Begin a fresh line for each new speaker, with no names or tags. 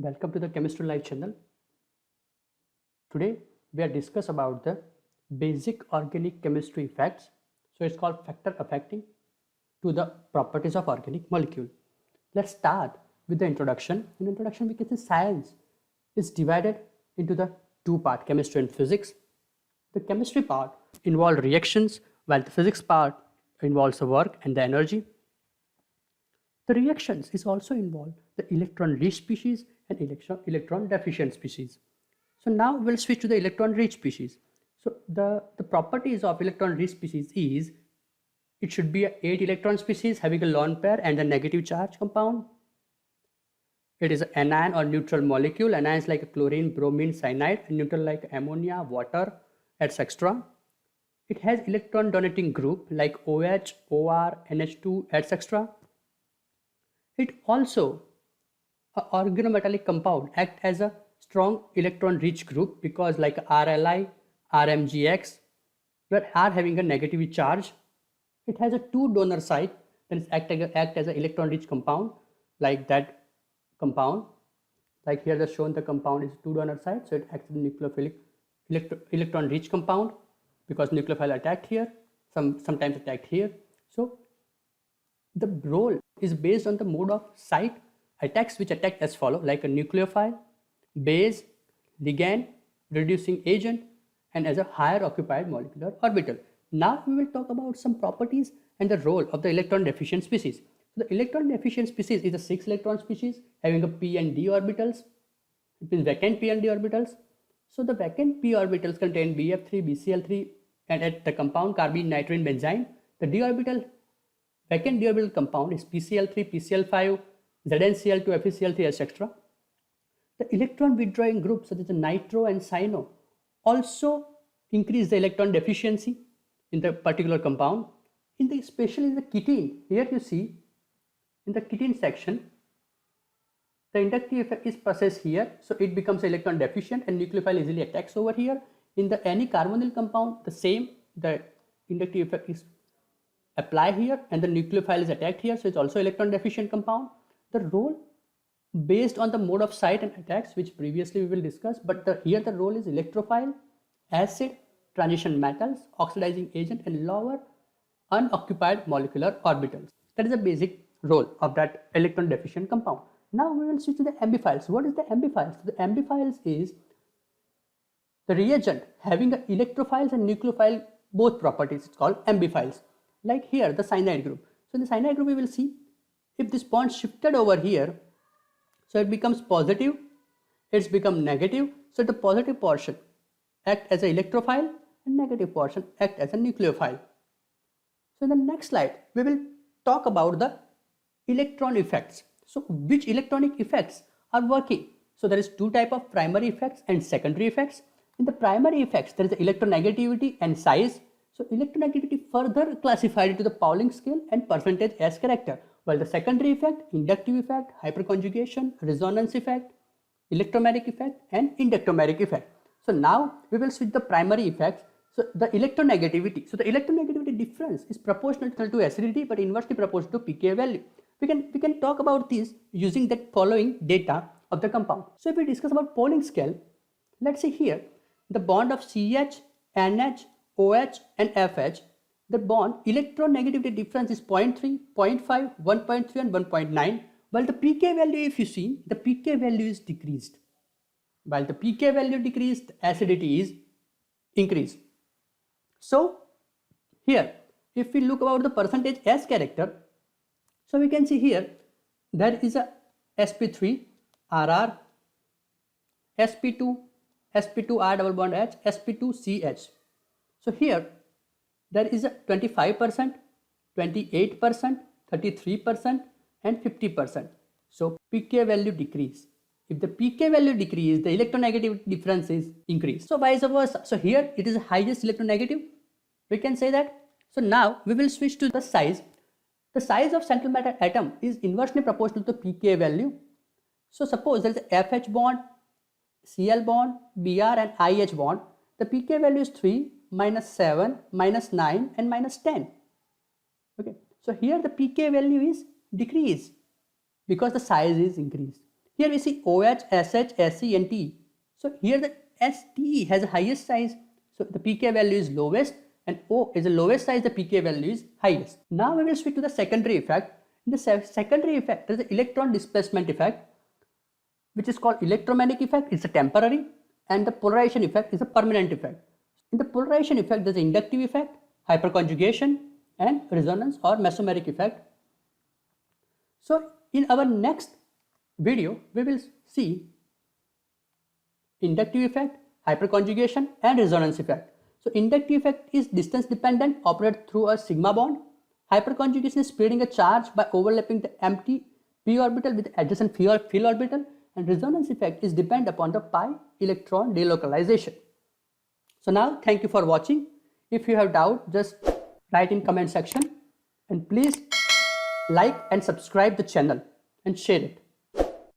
Welcome to the Chemistry Live channel. Today we are discuss about the basic organic chemistry effects. So it's called factor affecting to the properties of organic molecule. Let's start with the introduction. In introduction we can say science is divided into the two parts, chemistry and physics. The chemistry part involves reactions while the physics part involves the work and the energy. The reactions is also involved the electron-rich species and electron-deficient species. So now we'll switch to the electron-rich species. So the properties of electron-rich species is it should be an 8 electron species having a lone pair and a negative charge compound. It is an anion or neutral molecule. Anions like chlorine, bromine, cyanide, and neutral like ammonia, water, etc. It has electron donating group like OH, OR, NH2, etc. It also, a organometallic compound act as a strong electron-rich group because like RLI, RMGX, where R having a negative charge. It has a 2 donor site, then it act as an electron-rich compound like that compound. Like here the shown the compound is 2 donor site, so it acts as a nucleophilic electron-rich compound because nucleophile attacked here, sometimes attacked here. So the role is based on the mode of site attacks, which attack as follow, like a nucleophile, base, ligand, reducing agent, and as a higher occupied molecular orbital. Now we will talk about some properties and the role of the electron deficient species. So the electron deficient species is a 6 electron species having a p and d orbitals. It means vacant p and d orbitals. So the vacant p orbitals contain BF3, BCl3, and at the compound carbene, nitrogen, benzene. The d orbital vacant d orbital compound is PCl3, PCl5, ZnCl2, FeCl3, etc. The electron withdrawing groups such as the nitro and cyano also increase the electron deficiency in the particular compound. Especially in the ketene, here you see in the ketene section, the inductive effect is processed here, so it becomes electron deficient and nucleophile easily attacks over here. In the any carbonyl compound, the same, the inductive effect is apply here and the nucleophile is attacked here, so it's also electron deficient compound. The role based on the mode of site and attacks, which previously we will discuss, but here the role is electrophile, acid, transition metals, oxidizing agent, and lower unoccupied molecular orbitals. That is the basic role of that electron deficient compound. Now we will switch to the amphiphils. What is the amphiphils? The amphiphils is the reagent having the electrophiles and nucleophile both properties. It's called amphiphils. Like here the cyanide group. So in the cyanide group we will see if this bond shifted over here, so it becomes positive, it's become negative, so the positive portion act as an electrophile and negative portion act as a nucleophile. So in the next slide we will talk about the electron effects. So which electronic effects are working? So there is 2 types of primary effects and secondary effects. In the primary effects there is the electronegativity and size. So electronegativity further classified into the Pauling scale and percentage S character, while the secondary effect, inductive effect, hyperconjugation, resonance effect, electromeric effect, and inductomeric effect. So now we will switch the primary effects. So the electronegativity. So the electronegativity difference is proportional to acidity but inversely proportional to pK value. We can talk about this using that following data of the compound. So if we discuss about Pauling scale, let's say here the bond of CH, NH, OH and FH, the bond electronegativity difference is 0.3, 0.5, 1.3 and 1.9, while the pK value, if you see, the pK value is decreased. While the pK value decreased, acidity is increased. So here if we look about the percentage S character, so we can see here there is a sp3 RR, sp2 R double bond H, sp2 CH. So here there is a 25%, 28%, 33% and 50%. So pK value decrease. If the pK value decrease, the electronegativity difference is increased. So vice versa. So here it is highest electronegative. We can say that. So now we will switch to the size. The size of central matter atom is inversely proportional to pK value. So suppose there is a FH bond, Cl bond, Br and IH bond. The pK value is 3, -7, -9 and -10. Okay. So here the pK value is decreased because the size is increased. Here we see OH, SH, SE and T. So here the ST has the highest size, so the pK value is lowest, and O is the lowest size, the pK value is highest. Now we will switch to the secondary effect. In the secondary effect, there is the electron displacement effect, which is called electromagnetic effect. It's a temporary, and the polarization effect is a permanent effect. In the polarization effect, there is the inductive effect, hyperconjugation, and resonance or mesomeric effect. So in our next video, we will see inductive effect, hyperconjugation, and resonance effect. So inductive effect is distance dependent, operates through a sigma bond. Hyperconjugation is spreading a charge by overlapping the empty p orbital with the adjacent fill orbital, and resonance effect is dependent upon the pi electron delocalization. So now thank you for watching. If you have doubt, just write in comment section, and please like and subscribe the channel and share it.